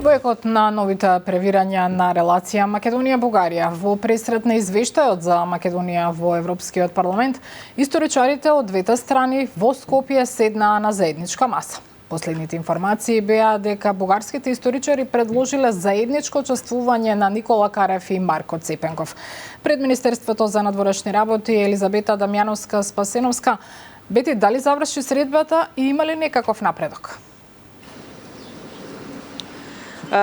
Во екот на новите превирања на релација Македонија-Бугарија во пресрет на извештајот за Македонија во Европскиот парламент, историчарите од двете страни во Скопје седнаа на заедничка маса. Последните информации беа дека бугарските историчари предложиле заедничко учествување на Никола Карев и Марко Ципенков. Пред Министерството за надворешни работи Елизабета Дамјановска-Спасеновска, Бети, дали заврши средбата и има ли некаков напредок?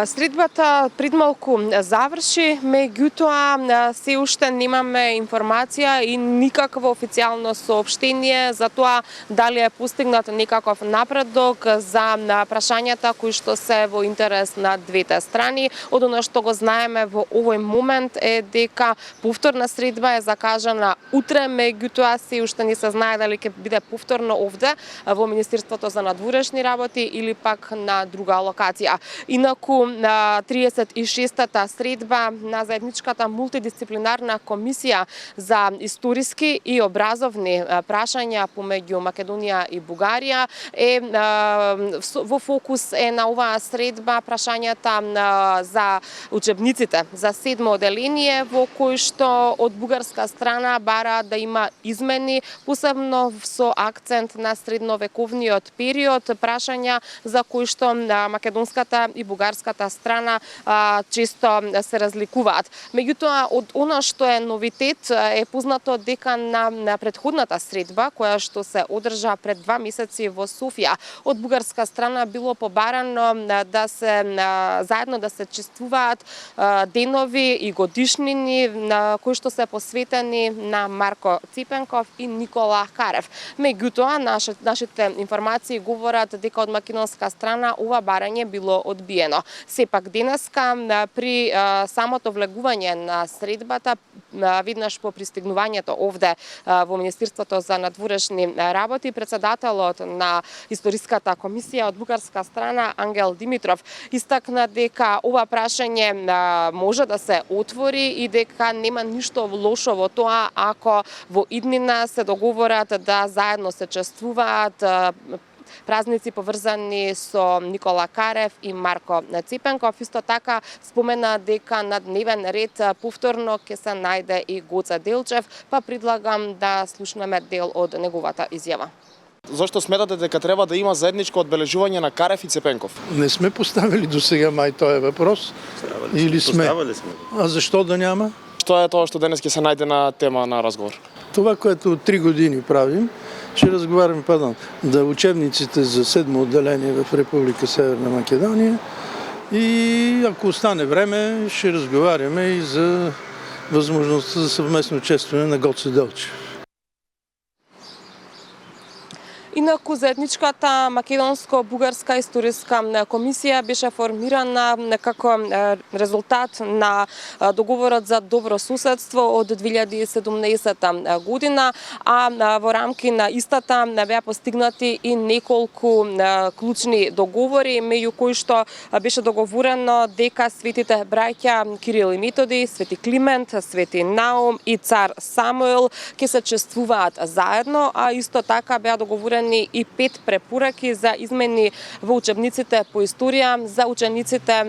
Средбата предмалку заврши, меѓутоа се уште немаме информација и никакво официјално соопштение за тоа дали е постигнат некаков напредок за прашањата кои што се во интерес на двете страни. Од она што го знаеме во овој момент е дека повторна средба е закажана утре, меѓутоа се уште не се знае дали ќе биде повторно овде во Министерството за надворешни работи или пак на друга локација. Инаку на 36-та средба на заедничката мултидисциплинарна комисија за историски и образовни прашања помеѓу Македонија и Бугарија е во фокус е на оваа средба прашањата за учебниците за 7 оделение, во кои што од бугарска страна бара да има измени, посебно со акцент на средновековниот период, прашања за кои што македонската и бугарската страна често се разликуваат. Меѓутоа, од она што е новитет, е познато дека на претходната средба, која што се одржа пред 2 месеци во Софија, од бугарска страна било побарано да се заедно да се чествуваат денови и годишнини на кои што се посветени на Марко Ципенков и Никола Карев. Меѓутоа, нашите информации говорат дека од македонска страна ова барање било одбиено. Сепак денеска при самото влегување на средбата, виднаш по пристигнувањето овде во Министерството за надворешни работи, председателот на историската комисија од бугарска страна Ангел Димитров истакна дека ова прашање може да се отвори и дека нема ништо лошо во тоа ако во иднина се договорат да заедно се чествуваат празници поврзани со Никола Карев и Марко Ципенков. Исто така спомена дека на дневен ред повторно ќе се најде и Гоце Делчев, па предлагам да слушнеме дел од неговата изјава. Зошто сметате дека треба да има заедничко одбележување на Карев и Ципенков? Не сме поставили до сега мај тој въпрос. Или сме? Поставили сме. А зашто да няма? Што е тоа што денес ќе се најде на тема на разговор? Това, което 3 години правим, ще разговаряме, да учебниците за 7 отделение в Република Северна Македонија и ако остане време, ще разговаряме и за възможността за съвместно учествие на Гоце Делчев. Инаку заедничката македонско-бугарска историска комисија беше формирана како резултат на договорот за добро суседство од 2017 година, а во рамки на истата беа постигнати и неколку клучни договори, меѓу кои што беше договорено дека светите браќа Кирил и Методи, Свети Климент, Свети Наум и цар Самуил ќе се чествуваат заедно, а исто така беа договорени и 5 препораки за измени во учебниците по историја за учениците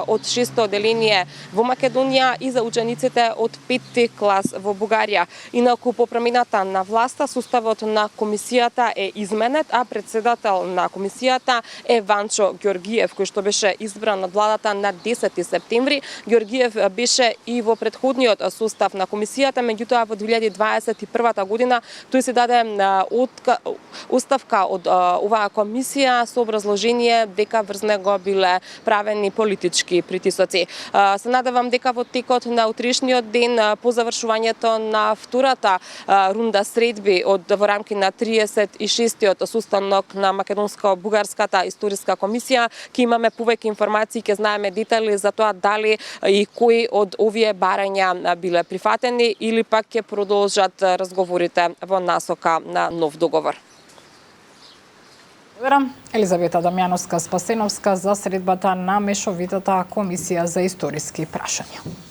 од 6-то оделение во Македонија и за учениците од 5-ти клас во Бугарија. Инаку по промената на власта, составот на комисијата е изменет, а председател на комисијата е Ванчо Ѓоргиев, кој што беше избран од владата на 10 септември. Ѓоргиев беше и во претходниот состав на комисијата, меѓутоа во 2021 година тој се даде оставка од оваа комисија со образложение дека врз него биле правени политички притисоци. Се надевам дека во текот на утрешниот ден по завршувањето на втората рунда средби во рамки на 36-тиот состанок на македонско-бугарската историска комисија ќе имаме повеќе информации, ќе знаеме детали за тоа дали и кои од овие барања биле прифатени или пак ќе продолжат разговорите во насока на нов договор. Елизабета Дамјановска-Спасеновска за средбата на мешовитата комисија за историски прашања.